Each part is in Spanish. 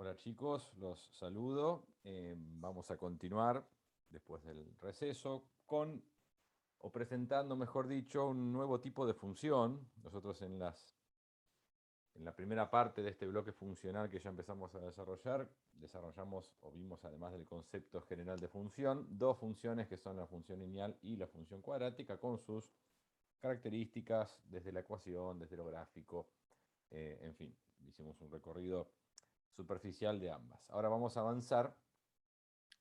Hola chicos, los saludo. Vamos a continuar después del receso con, o presentando, mejor dicho, un nuevo tipo de función. Nosotros en la primera parte de este bloque funcional que ya empezamos a desarrollar, desarrollamos o vimos, además del concepto general de función, dos funciones que son la función lineal y la función cuadrática con sus características desde la ecuación, desde lo gráfico, en fin, hicimos un recorrido superficial de ambas. Ahora vamos a avanzar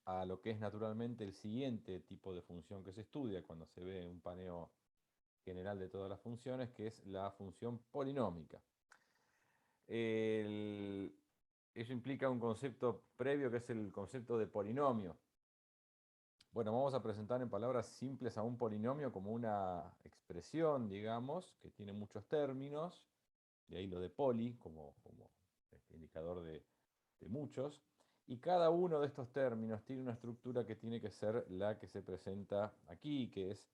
a lo que es naturalmente el siguiente tipo de función que se estudia cuando se ve un paneo general de todas las funciones, que es la función polinómica. El- Eso implica un concepto previo que es el concepto de polinomio. Bueno, vamos a presentar en palabras simples a un polinomio como una expresión, digamos, que tiene muchos términos, de ahí lo de poli, como indicador de muchos, y cada uno de estos términos tiene una estructura que tiene que ser la que se presenta aquí, que es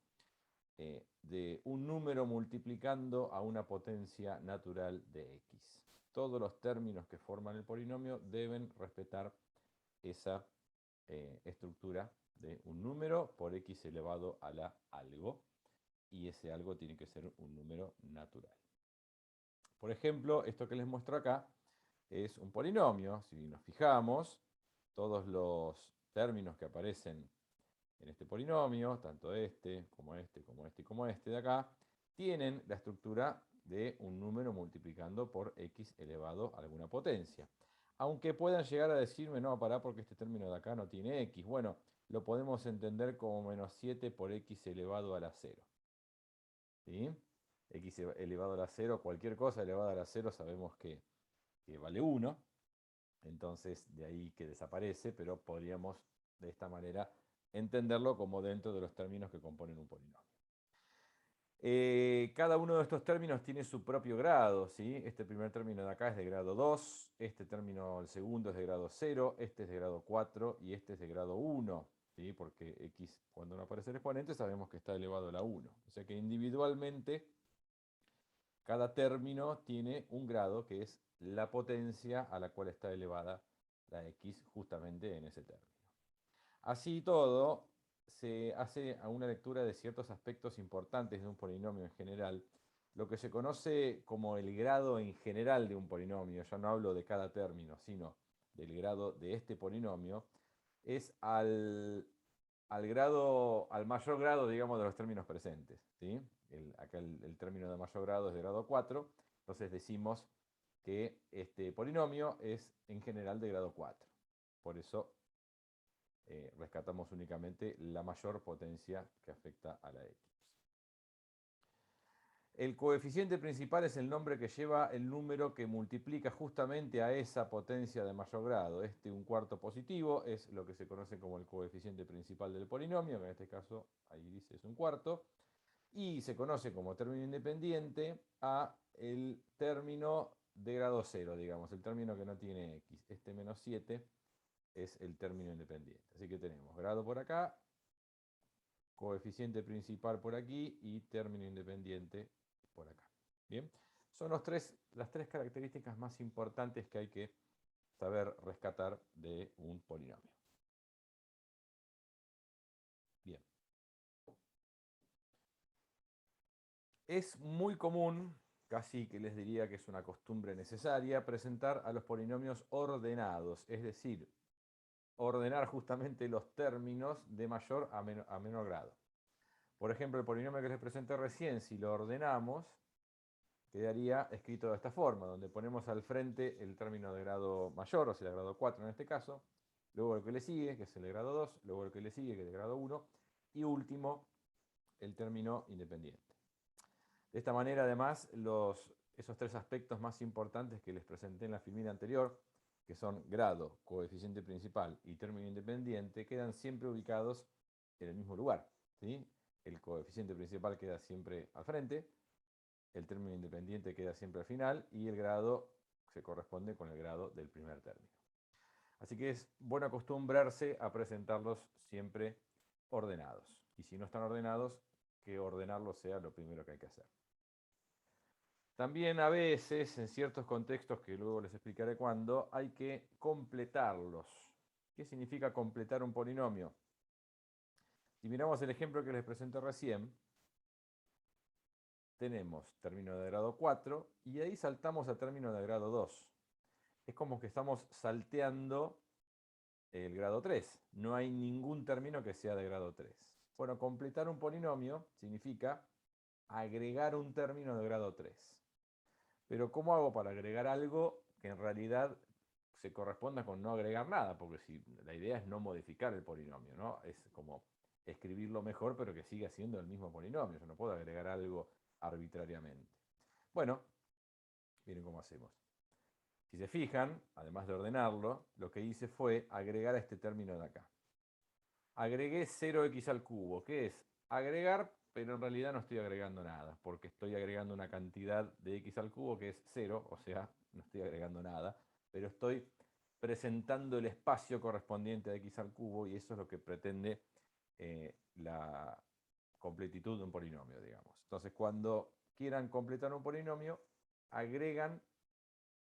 de un número multiplicando a una potencia natural de x. Todos los términos que forman el polinomio deben respetar esa estructura de un número por x elevado a la algo, y ese algo tiene que ser un número natural. Por ejemplo, esto que les muestro acá es un polinomio. Si nos fijamos, todos los términos que aparecen en este polinomio, tanto este, como este, como este y como este de acá, tienen la estructura de un número multiplicando por x elevado a alguna potencia. Aunque puedan llegar a decirme, no, pará, porque este término de acá no tiene x. Bueno, lo podemos entender como menos 7 por x elevado a la 0. ¿Sí? X elevado a la 0, cualquier cosa elevada a la 0 sabemos que vale 1. Entonces de ahí que desaparece, pero podríamos de esta manera entenderlo como dentro de los términos que componen un polinomio. Cada uno de estos términos tiene su propio grado, ¿sí? Este primer término de acá es de grado 2, este término, el segundo, es de grado 0, este es de grado 4 y este es de grado 1, ¿sí? Porque x, cuando no aparece el exponente, sabemos que está elevado a la 1. O sea que individualmente cada término tiene un grado que es la potencia a la cual está elevada la x justamente en ese término. Así todo, se hace una lectura de ciertos aspectos importantes de un polinomio en general, lo que se conoce como el grado en general de un polinomio. Ya no hablo de cada término, sino del grado de este polinomio, es al mayor grado, digamos, de los términos presentes, ¿sí? Acá el término de mayor grado es de grado 4, entonces decimos que este polinomio es en general de grado 4. Por eso rescatamos únicamente la mayor potencia que afecta a la x. El coeficiente principal es el nombre que lleva el número que multiplica justamente a esa potencia de mayor grado. Este un cuarto positivo es lo que se conoce como el coeficiente principal del polinomio, que en este caso ahí dice es un cuarto. Y se conoce como término independiente a el término de grado 0, digamos, el término que no tiene x. Este menos 7 es el término independiente. Así que tenemos grado por acá, coeficiente principal por aquí y término independiente por acá. Bien, son las tres características más importantes que hay que saber rescatar de un polinomio. Bien, es muy común, casi que les diría que es una costumbre necesaria, presentar a los polinomios ordenados, es decir, ordenar justamente los términos de mayor a menor grado. Por ejemplo, el polinomio que les presenté recién, si lo ordenamos, quedaría escrito de esta forma, donde ponemos al frente el término de grado mayor, o sea, el grado 4 en este caso, luego el que le sigue, que es el de grado 2, luego el que le sigue, que es el de grado 1, y último, el término independiente. De esta manera, además, esos tres aspectos más importantes que les presenté en la filmina anterior, que son grado, coeficiente principal y término independiente, quedan siempre ubicados en el mismo lugar, ¿sí? El coeficiente principal queda siempre al frente, el término independiente queda siempre al final y el grado se corresponde con el grado del primer término. Así que es bueno acostumbrarse a presentarlos siempre ordenados. Y si no están ordenados, que ordenarlos sea lo primero que hay que hacer. También a veces, en ciertos contextos, que luego les explicaré cuándo, hay que completarlos. ¿Qué significa completar un polinomio? Si miramos el ejemplo que les presenté recién, tenemos término de grado 4 y ahí saltamos a término de grado 2. Es como que estamos salteando el grado 3. No hay ningún término que sea de grado 3. Bueno, completar un polinomio significa agregar un término de grado 3. Pero ¿cómo hago para agregar algo que en realidad se corresponda con no agregar nada? Porque si la idea es no modificar el polinomio, ¿no? Es como escribirlo mejor, pero que siga siendo el mismo polinomio. Yo no puedo agregar algo arbitrariamente. Bueno, miren cómo hacemos. Si se fijan, además de ordenarlo, lo que hice fue agregar a este término de acá. Agregué 0x al cubo, que es agregar, pero en realidad no estoy agregando nada, porque estoy agregando una cantidad de x al cubo que es 0, o sea, no estoy agregando nada, pero estoy presentando el espacio correspondiente a x al cubo y eso es lo que pretende la completitud de un polinomio, digamos. Entonces, cuando quieran completar un polinomio, agregan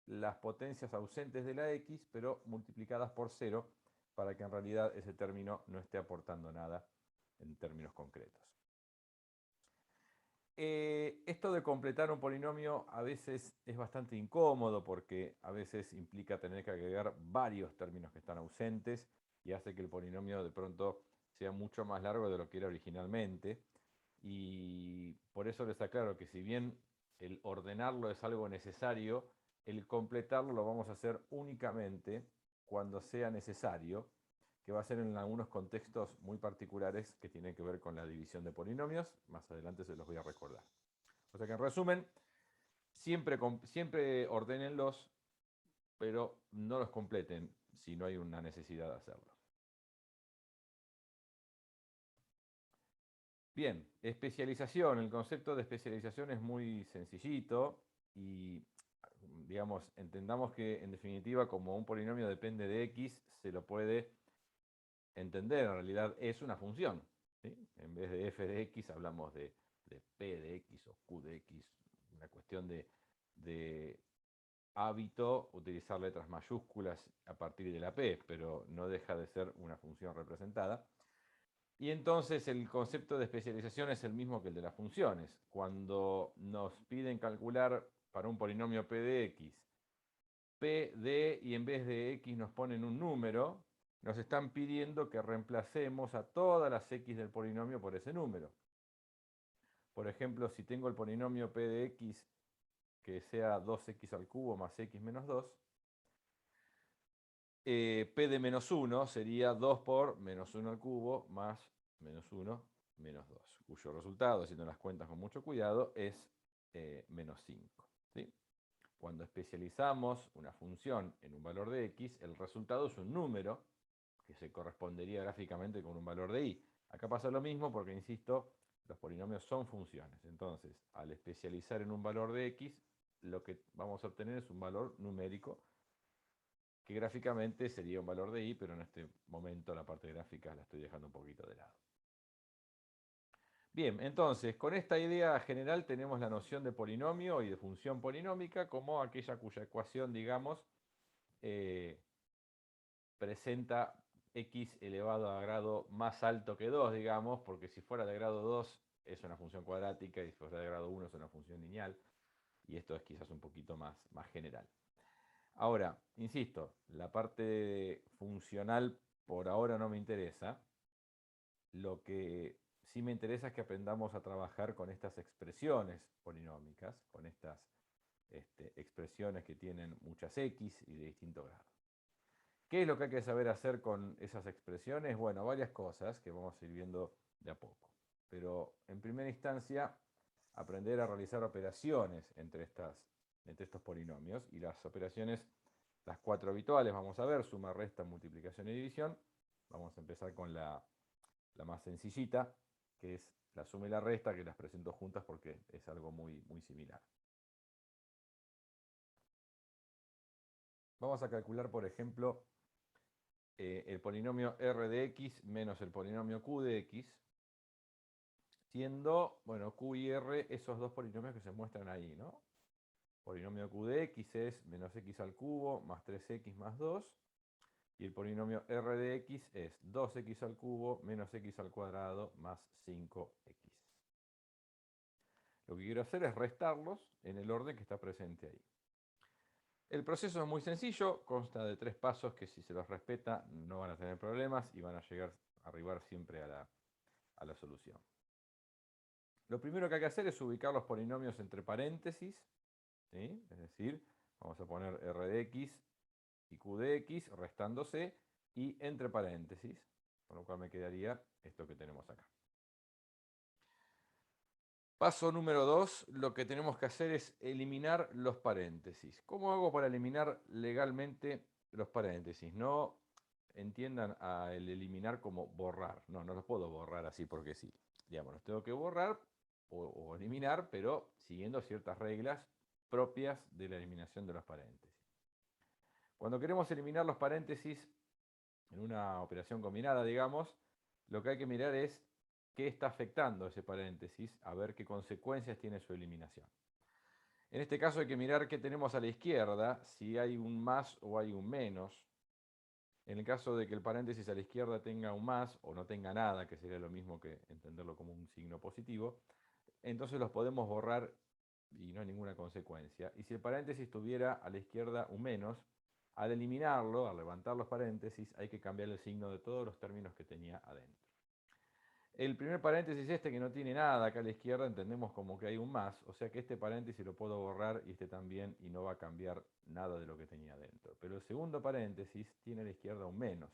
las potencias ausentes de la x, pero multiplicadas por 0, para que en realidad ese término no esté aportando nada en términos concretos. Esto de completar un polinomio a veces es bastante incómodo porque a veces implica tener que agregar varios términos que están ausentes y hace que el polinomio de pronto sea mucho más largo de lo que era originalmente. Y por eso les aclaro que si bien el ordenarlo es algo necesario, el completarlo lo vamos a hacer únicamente cuando sea necesario, que va a ser en algunos contextos muy particulares que tienen que ver con la división de polinomios. Más adelante se los voy a recordar. O sea que en resumen, siempre ordénenlos, pero no los completen si no hay una necesidad de hacerlo. Bien, especialización. El concepto de especialización es muy sencillito y, digamos, entendamos que en definitiva como un polinomio depende de x, se lo puede entender. En realidad es una función, ¿sí? En vez de f de x hablamos de p de x o q de x. Una cuestión de hábito utilizar letras mayúsculas a partir de la p, pero no deja de ser una función representada. Y entonces el concepto de especialización es el mismo que el de las funciones. Cuando nos piden calcular para un polinomio p de x, p de y en vez de x nos ponen un número, nos están pidiendo que reemplacemos a todas las x del polinomio por ese número. Por ejemplo, si tengo el polinomio p de x que sea 2x al cubo más x menos 2, p de menos 1 sería 2 por menos 1 al cubo más menos 1 menos 2, cuyo resultado, haciendo las cuentas con mucho cuidado, es menos 5. ¿Sí? Cuando especializamos una función en un valor de x, el resultado es un número que se correspondería gráficamente con un valor de y. Acá pasa lo mismo porque, insisto, los polinomios son funciones. Entonces, al especializar en un valor de x, lo que vamos a obtener es un valor numérico que gráficamente sería un valor de y, pero en este momento la parte gráfica la estoy dejando un poquito de lado. Bien, entonces, con esta idea general tenemos la noción de polinomio y de función polinómica como aquella cuya ecuación, digamos, presenta x elevado a grado más alto que 2, digamos, porque si fuera de grado 2 es una función cuadrática y si fuera de grado 1 es una función lineal, y esto es quizás un poquito más general. Ahora, insisto, la parte funcional por ahora no me interesa. Lo que sí me interesa es que aprendamos a trabajar con estas expresiones polinómicas, con estas expresiones que tienen muchas x y de distinto grado. ¿Qué es lo que hay que saber hacer con esas expresiones? Bueno, varias cosas que vamos a ir viendo de a poco. Pero en primera instancia, aprender a realizar operaciones entre estos polinomios. Y las operaciones, las 4 habituales, vamos a ver: suma, resta, multiplicación y división. Vamos a empezar con la más sencillita, que es la suma y la resta, que las presento juntas porque es algo muy, muy similar. Vamos a calcular, por ejemplo, el polinomio r de x menos el polinomio q de x, siendo, bueno, q y r esos dos polinomios que se muestran ahí, ¿no? polinomio q de x es menos x al cubo más 3x más 2. Y el polinomio r de x es 2x al cubo menos x al cuadrado más 5x. Lo que quiero hacer es restarlos en el orden que está presente ahí. El proceso es muy sencillo, consta de 3 pasos que si se los respeta no van a tener problemas y van a arribar siempre a la solución. Lo primero que hay que hacer es ubicar los polinomios entre paréntesis, ¿sí? Es decir, vamos a poner r de x y q de x restándose y entre paréntesis, con lo cual me quedaría esto que tenemos acá. Paso número 2, lo que tenemos que hacer es eliminar los paréntesis. ¿Cómo hago para eliminar legalmente los paréntesis? No entiendan el eliminar como borrar. No los puedo borrar así porque sí. Digamos, los tengo que borrar o eliminar, pero siguiendo ciertas reglas propias de la eliminación de los paréntesis. Cuando queremos eliminar los paréntesis en una operación combinada, digamos, lo que hay que mirar es qué está afectando ese paréntesis, a ver qué consecuencias tiene su eliminación. En este caso hay que mirar qué tenemos a la izquierda, si hay un más o hay un menos. En el caso de que el paréntesis a la izquierda tenga un más o no tenga nada, que sería lo mismo que entenderlo como un signo positivo, entonces los podemos borrar y no hay ninguna consecuencia. Y si el paréntesis tuviera a la izquierda un menos, al eliminarlo, al levantar los paréntesis, hay que cambiar el signo de todos los términos que tenía adentro. El primer paréntesis este que no tiene nada acá a la izquierda entendemos como que hay un más, o sea que este paréntesis lo puedo borrar y este también y no va a cambiar nada de lo que tenía adentro. Pero el segundo paréntesis tiene a la izquierda un menos.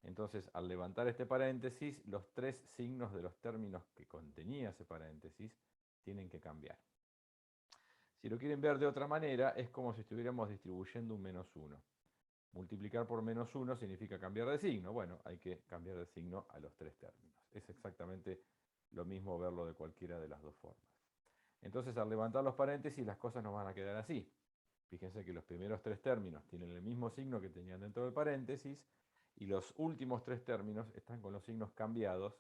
Entonces al levantar este paréntesis, los 3 signos de los términos que contenía ese paréntesis tienen que cambiar. Si lo quieren ver de otra manera, es como si estuviéramos distribuyendo un menos 1. Multiplicar por menos 1 significa cambiar de signo. Bueno, hay que cambiar de signo a los 3 términos. Es exactamente lo mismo verlo de cualquiera de las dos formas. Entonces, al levantar los paréntesis, las cosas nos van a quedar así. Fíjense que los primeros 3 términos tienen el mismo signo que tenían dentro del paréntesis y los últimos 3 términos están con los signos cambiados,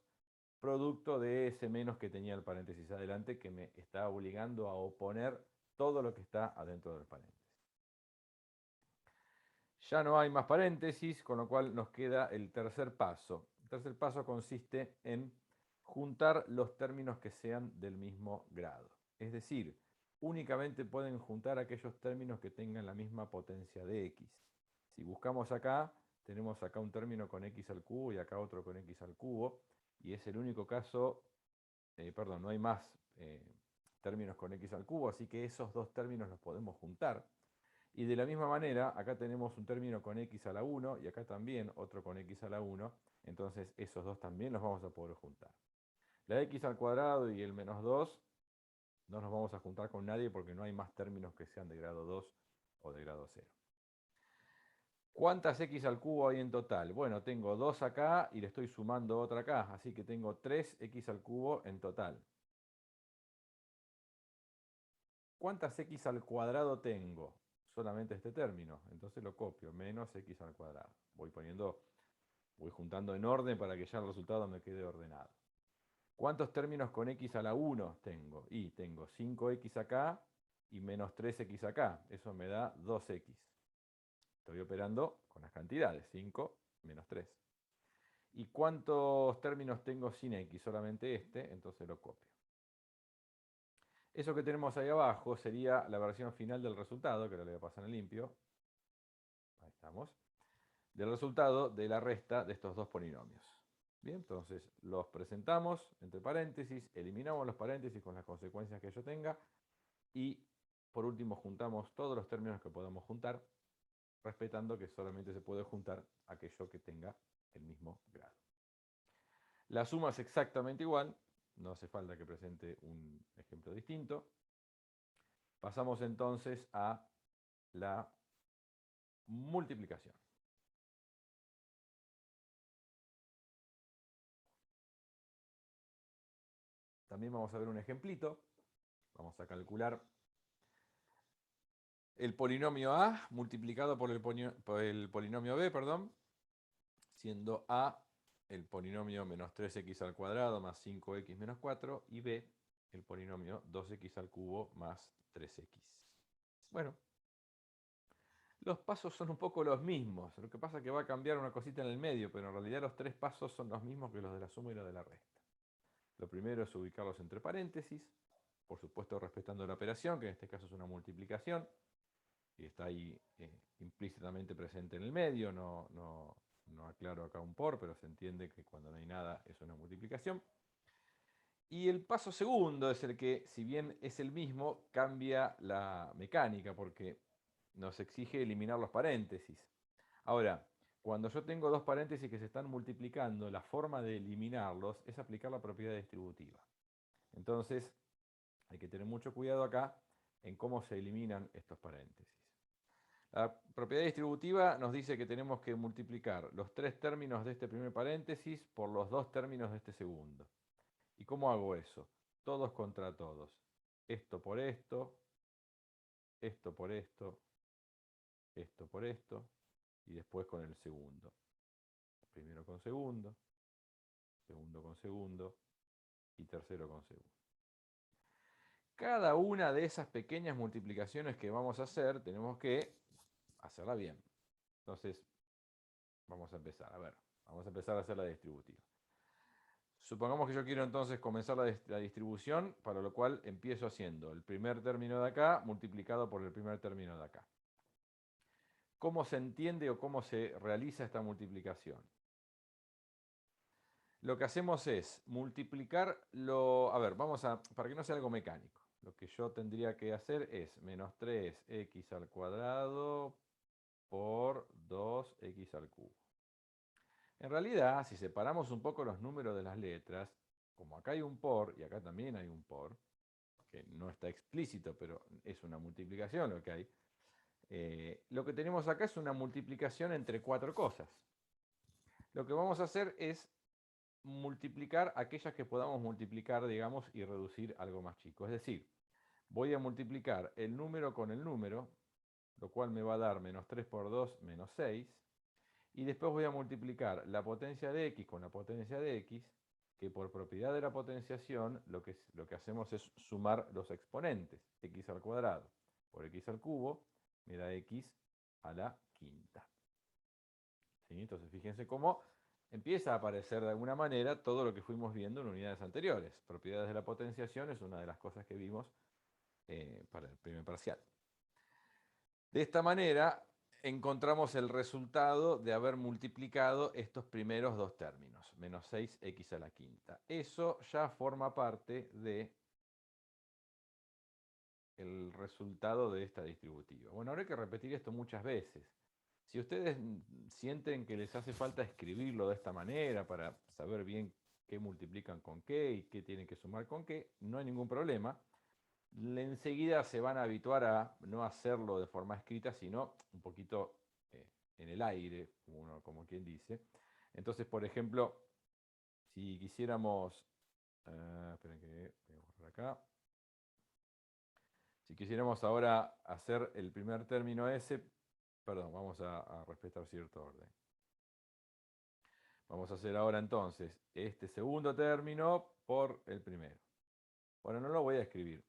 producto de ese menos que tenía el paréntesis adelante, que me está obligando a oponer todo lo que está adentro del paréntesis. Ya no hay más paréntesis, con lo cual nos queda el tercer paso. El tercer paso consiste en juntar los términos que sean del mismo grado. Es decir, únicamente pueden juntar aquellos términos que tengan la misma potencia de x. Si buscamos acá, tenemos acá un término con x al cubo y acá otro con x al cubo, y es el único caso, no hay más términos con x al cubo, así que esos dos términos los podemos juntar. Y de la misma manera, acá tenemos un término con x a la 1 y acá también otro con x a la 1, entonces esos dos también los vamos a poder juntar. La x al cuadrado y el menos 2 no nos vamos a juntar con nadie porque no hay más términos que sean de grado 2 o de grado 0. ¿Cuántas x al cubo hay en total? Bueno, tengo 2 acá y le estoy sumando otra acá, así que tengo 3x al cubo en total. ¿Cuántas x al cuadrado tengo? Solamente este término, entonces lo copio, menos x al cuadrado. Voy juntando en orden para que ya el resultado me quede ordenado. ¿Cuántos términos con x a la 1 tengo? Y tengo 5x acá y menos 3x acá. Eso me da 2x. Estoy operando con las cantidades, 5 menos 3. ¿Y cuántos términos tengo sin x? Solamente este, entonces lo copio. Eso que tenemos ahí abajo sería la versión final del resultado, que ahora le voy a pasar en limpio. Ahí estamos. Del resultado de la resta de estos dos polinomios. Bien, entonces los presentamos entre paréntesis, eliminamos los paréntesis con las consecuencias que yo tenga y por último juntamos todos los términos que podamos juntar, respetando que solamente se puede juntar aquello que tenga el mismo grado. La suma es exactamente igual, no hace falta que presente un ejemplo distinto. Pasamos entonces a la multiplicación. También vamos a ver un ejemplito. Vamos a calcular el polinomio A multiplicado por el polinomio B, siendo A el polinomio menos 3x al cuadrado más 5x menos 4 y B el polinomio 2x al cubo más 3x. Bueno, los pasos son un poco los mismos. Lo que pasa es que va a cambiar una cosita en el medio, pero en realidad los tres pasos son los mismos que los de la suma y los de la resta. Lo primero es ubicarlos entre paréntesis, por supuesto respetando la operación, que en este caso es una multiplicación, y está ahí implícitamente presente en el medio, no aclaro acá un por, pero se entiende que cuando no hay nada es una multiplicación. Y el paso segundo es el que, si bien es el mismo, cambia la mecánica, porque nos exige eliminar los paréntesis. Ahora, cuando yo tengo dos paréntesis que se están multiplicando, la forma de eliminarlos es aplicar la propiedad distributiva. Entonces, hay que tener mucho cuidado acá en cómo se eliminan estos paréntesis. La propiedad distributiva nos dice que tenemos que multiplicar los tres términos de este primer paréntesis por los dos términos de este segundo. ¿Y cómo hago eso? Todos contra todos. Esto por esto, esto por esto, esto por esto, y después con el segundo. Primero con segundo, segundo con segundo, y tercero con segundo. Cada una de esas pequeñas multiplicaciones que vamos a hacer, tenemos que hacerla bien. Entonces, vamos a empezar. A ver, vamos a empezar a hacer la distributiva. Supongamos que yo quiero entonces comenzar la distribución, para lo cual empiezo haciendo el primer término de acá multiplicado por el primer término de acá. ¿Cómo se entiende o cómo se realiza esta multiplicación? Lo que hacemos es multiplicar lo... A ver, para que no sea algo mecánico, lo que yo tendría que hacer es menos 3x al cuadrado por 2x al cubo. En realidad, si separamos un poco los números de las letras, como acá hay un por y acá también hay un por, que no está explícito, pero es una multiplicación lo que hay, lo que tenemos acá es una multiplicación entre cuatro cosas. Lo que vamos a hacer es multiplicar aquellas que podamos multiplicar, digamos, y reducir algo más chico. Es decir, voy a multiplicar el número con el número, lo cual me va a dar menos 3 por 2, menos 6. Y después voy a multiplicar la potencia de x con la potencia de x, que por propiedad de la potenciación lo que hacemos es sumar los exponentes. X al cuadrado por x al cubo me da x a la quinta. ¿Sí? Entonces fíjense cómo empieza a aparecer de alguna manera todo lo que fuimos viendo en unidades anteriores. Propiedades de la potenciación es una de las cosas que vimos para el primer parcial. De esta manera encontramos el resultado de haber multiplicado estos primeros dos términos, menos 6x a la quinta. Eso ya forma parte del resultado de esta distributiva. Bueno, ahora hay que repetir esto muchas veces. Si ustedes sienten que les hace falta escribirlo de esta manera para saber bien qué multiplican con qué y qué tienen que sumar con qué, no hay ningún problema. Enseguida se van a habituar a no hacerlo de forma escrita, sino un poquito en el aire, como quien dice. Entonces, por ejemplo, si quisiéramos, esperen que voy a borrar acá. Si quisiéramos ahora hacer el primer término ese, perdón, vamos a respetar cierto orden. Vamos a hacer ahora entonces este segundo término por el primero. Bueno, no lo voy a escribir.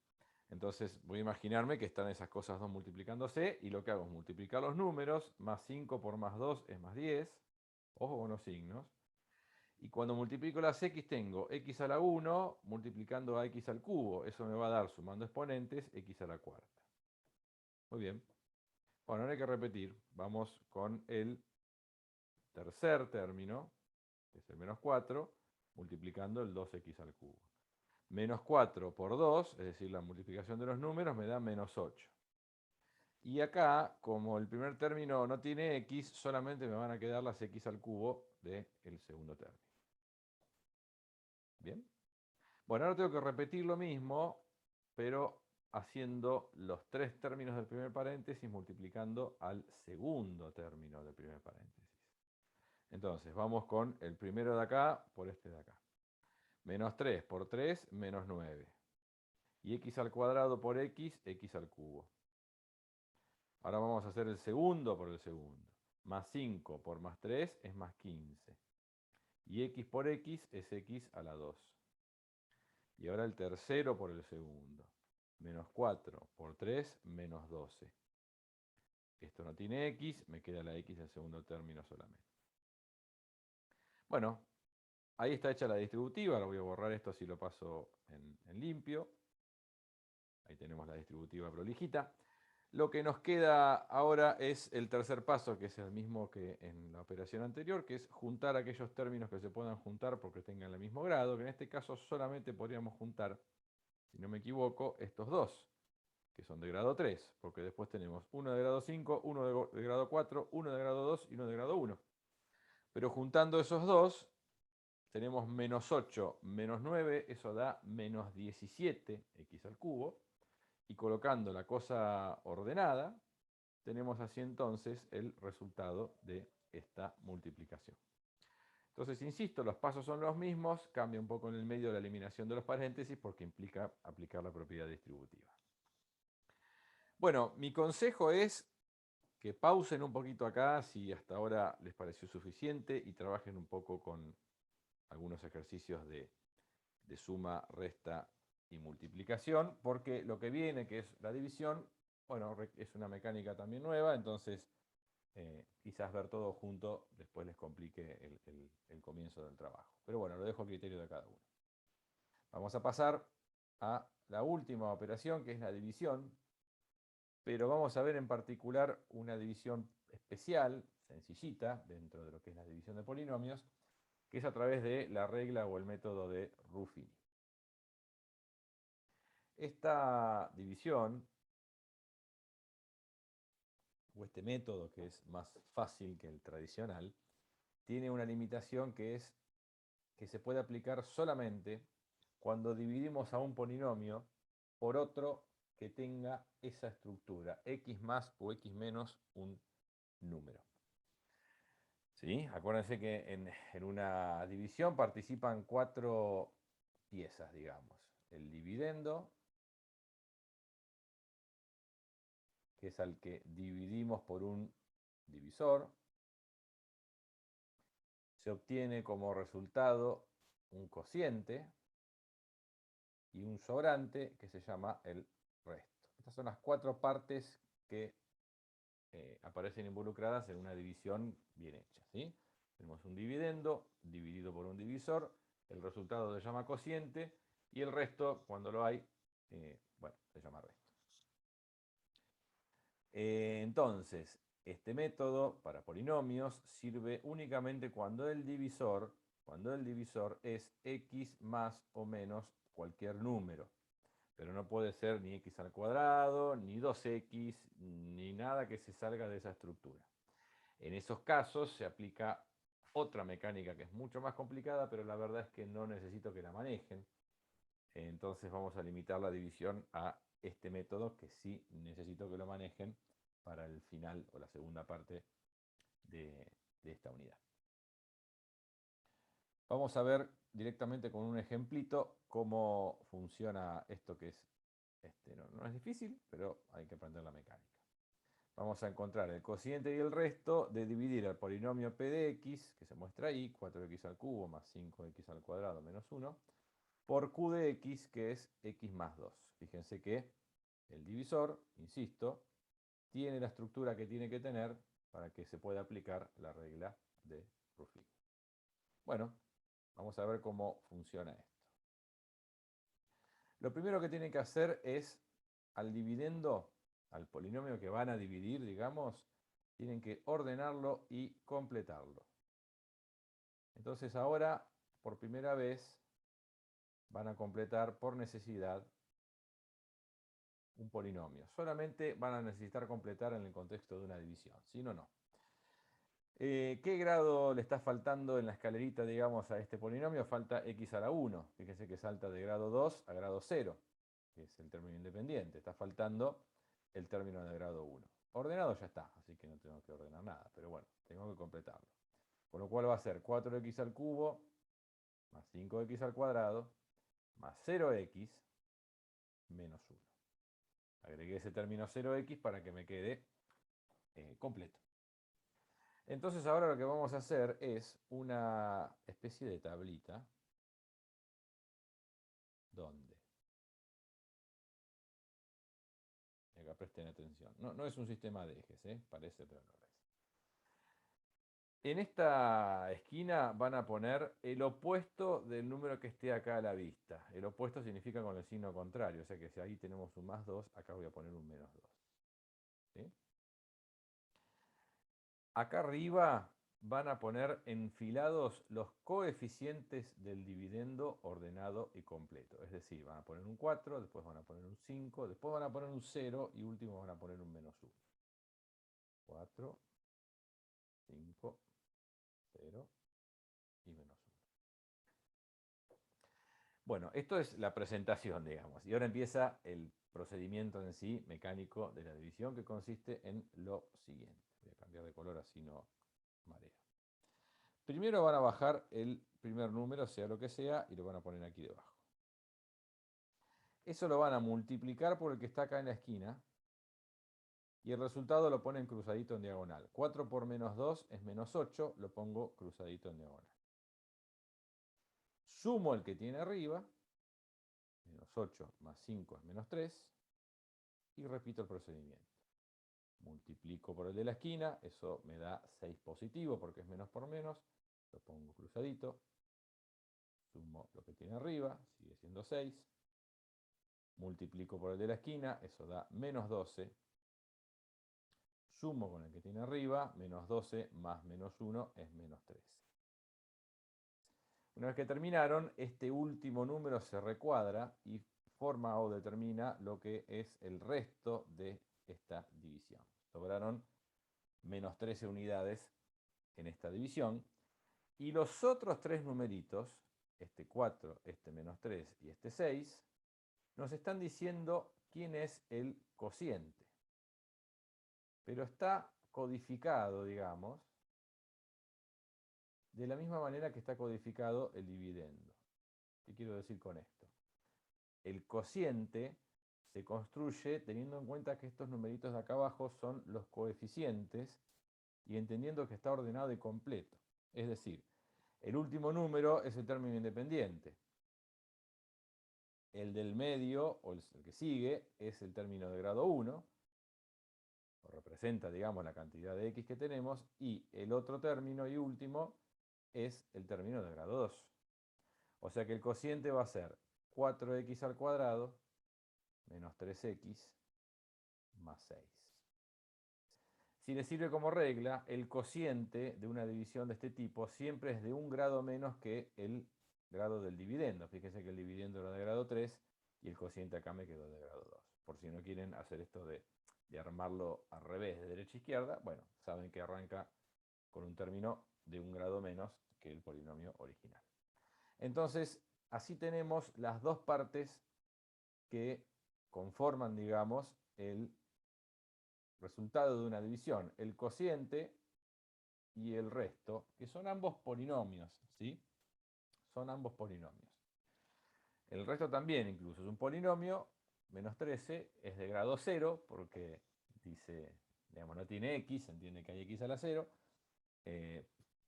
Entonces voy a imaginarme que están esas cosas dos multiplicándose y lo que hago es multiplicar los números, más 5 por más 2 es más 10, ojo con los signos, y cuando multiplico las x tengo x a la 1 multiplicando a x al cubo, eso me va a dar, sumando exponentes, x a la cuarta. Muy bien. Bueno, ahora hay que repetir, vamos con el tercer término, que es el menos 4, multiplicando el 2x al cubo. Menos 4 por 2, es decir, la multiplicación de los números, me da menos 8. Y acá, como el primer término no tiene x, solamente me van a quedar las x al cubo del segundo término. ¿Bien? Bueno, ahora tengo que repetir lo mismo, pero haciendo los tres términos del primer paréntesis multiplicando al segundo término del primer paréntesis. Entonces, vamos con el primero de acá por este de acá. Menos 3 por 3, menos 9. Y x al cuadrado por x, x al cubo. Ahora vamos a hacer el segundo por el segundo. Más 5 por más 3 es más 15. Y x por x es x a la 2. Y ahora el tercero por el segundo. Menos 4 por 3, menos 12. Esto no tiene x, me queda la x del segundo término solamente. Bueno, ahí está hecha la distributiva. Ahora voy a borrar esto si lo paso en limpio. Ahí tenemos la distributiva prolijita. Lo que nos queda ahora es el tercer paso, que es el mismo que en la operación anterior, que es juntar aquellos términos que se puedan juntar porque tengan el mismo grado, que en este caso solamente podríamos juntar, si no me equivoco, estos dos, que son de grado 3, porque después tenemos uno de grado 5, uno de grado 4, uno de grado 2 y uno de grado 1. Pero juntando esos dos, tenemos menos 8 menos 9, eso da menos 17 x al cubo. Y colocando la cosa ordenada, tenemos así entonces el resultado de esta multiplicación. Entonces, insisto, los pasos son los mismos, cambia un poco en el medio la eliminación de los paréntesis porque implica aplicar la propiedad distributiva. Bueno, mi consejo es que pausen un poquito acá si hasta ahora les pareció suficiente y trabajen un poco con algunos ejercicios de suma, resta y multiplicación, porque lo que viene, que es la división, bueno, es una mecánica también nueva, entonces quizás ver todo junto después les complique el comienzo del trabajo. Pero bueno, lo dejo a criterio de cada uno. Vamos a pasar a la última operación, que es la división, pero vamos a ver en particular una división especial, sencillita, dentro de lo que es la división de polinomios, que es a través de la regla o el método de Ruffini. Esta división, o este método que es más fácil que el tradicional, tiene una limitación que es que se puede aplicar solamente cuando dividimos a un polinomio por otro que tenga esa estructura, x más o x menos un número. ¿Sí? Acuérdense que en una división participan 4 piezas, digamos. El dividendo, que es al que dividimos por un divisor. Se obtiene como resultado un cociente y un sobrante que se llama el resto. Estas son las 4 partes que aparecen involucradas en una división bien hecha, ¿sí? Tenemos un dividendo dividido por un divisor, el resultado se llama cociente y el resto, cuando lo hay, bueno, se llama resto. Entonces, este método para polinomios sirve únicamente cuando el divisor es x más o menos cualquier número. Pero no puede ser ni x al cuadrado, ni 2x, ni nada que se salga de esa estructura. En esos casos se aplica otra mecánica que es mucho más complicada, pero la verdad es que no necesito que la manejen. Entonces vamos a limitar la división a este método que sí necesito que lo manejen para el final o la segunda parte de esta unidad. Vamos a ver directamente con un ejemplito cómo funciona esto que es, no es difícil, pero hay que aprender la mecánica. Vamos a encontrar el cociente y el resto de dividir el polinomio p de x, que se muestra ahí, 4x al cubo más 5x al cuadrado menos 1, por q de x, que es x más 2. Fíjense que el divisor, insisto, tiene la estructura que tiene que tener para que se pueda aplicar la regla de Ruffini. Bueno, vamos a ver cómo funciona esto. Lo primero que tienen que hacer es, al dividendo, al polinomio que van a dividir, digamos, tienen que ordenarlo y completarlo. Entonces ahora, por primera vez, van a completar por necesidad un polinomio. Solamente van a necesitar completar en el contexto de una división, si no, no. ¿Qué grado le está faltando en la escalerita, digamos, a este polinomio? Falta x a la 1. Fíjense que salta de grado 2 a grado 0, que es el término independiente. Está faltando el término de grado 1. Ordenado ya está, así que no tengo que ordenar nada, pero bueno, tengo que completarlo. Con lo cual va a ser 4x al cubo más 5x al cuadrado más 0x menos 1. Agregué ese término 0x para que me quede completo. Entonces ahora lo que vamos a hacer es una especie de tablita ¿Dónde? Y acá presten atención. No es un sistema de ejes, parece, pero no lo es. En esta esquina van a poner el opuesto del número que esté acá a la vista. El opuesto significa con el signo contrario, o sea que si ahí tenemos un más 2, acá voy a poner un menos 2. ¿Sí? Acá arriba van a poner enfilados los coeficientes del dividendo ordenado y completo. Es decir, van a poner un 4, después van a poner un 5, después van a poner un 0 y último van a poner un menos 1. 4, 5, 0 y menos 1. Bueno, esto es la presentación, digamos. Y ahora empieza el procedimiento en sí mecánico de la división, que consiste en lo siguiente. Voy a cambiar de color así no marea. Primero van a bajar el primer número, sea lo que sea, y lo van a poner aquí debajo. Eso lo van a multiplicar por el que está acá en la esquina, y el resultado lo ponen cruzadito en diagonal. 4 por menos 2 es menos 8, lo pongo cruzadito en diagonal. Sumo el que tiene arriba, menos 8 más 5 es menos 3, y repito el procedimiento. Multiplico por el de la esquina, eso me da 6 positivo porque es menos por menos, lo pongo cruzadito, sumo lo que tiene arriba, sigue siendo 6, multiplico por el de la esquina, eso da menos 12, sumo con el que tiene arriba, menos 12 más menos 1 es menos 13. Una vez que terminaron, este último número se recuadra y forma o determina lo que es el resto de esta división. Sobraron menos 13 unidades en esta división. Y los otros tres numeritos, este 4, este menos 3 y este 6, nos están diciendo quién es el cociente. Pero está codificado, digamos, de la misma manera que está codificado el dividendo. ¿Qué quiero decir con esto? El cociente se construye teniendo en cuenta que estos numeritos de acá abajo son los coeficientes y entendiendo que está ordenado y completo. Es decir, el último número es el término independiente. El del medio, o el que sigue, es el término de grado 1, o representa, digamos, la cantidad de x que tenemos, y el otro término y último es el término de grado 2. O sea que el cociente va a ser 4x al cuadrado menos 3x más 6. Si le sirve como regla, el cociente de una división de este tipo siempre es de un grado menos que el grado del dividendo. Fíjense que el dividendo era de grado 3 y el cociente acá me quedó de grado 2. Por si no quieren hacer esto de armarlo al revés, de derecha a izquierda, bueno, saben que arranca con un término de un grado menos que el polinomio original. Entonces, así tenemos las dos partes que conforman, digamos, el resultado de una división, el cociente y el resto, que son ambos polinomios, ¿sí? Son ambos polinomios. El resto también incluso es un polinomio, menos 13 es de grado 0, porque dice, digamos, no tiene x, se entiende que hay x a la 0,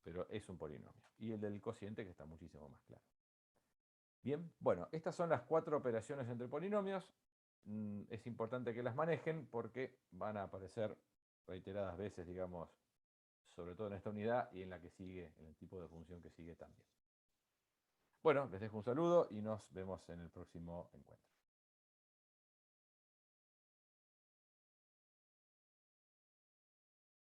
pero es un polinomio. Y el del cociente que está muchísimo más claro. Bien, bueno, estas son las 4 operaciones entre polinomios. Es importante que las manejen porque van a aparecer reiteradas veces, digamos, sobre todo en esta unidad y en la que sigue, en el tipo de función que sigue también. Bueno, les dejo un saludo y nos vemos en el próximo encuentro.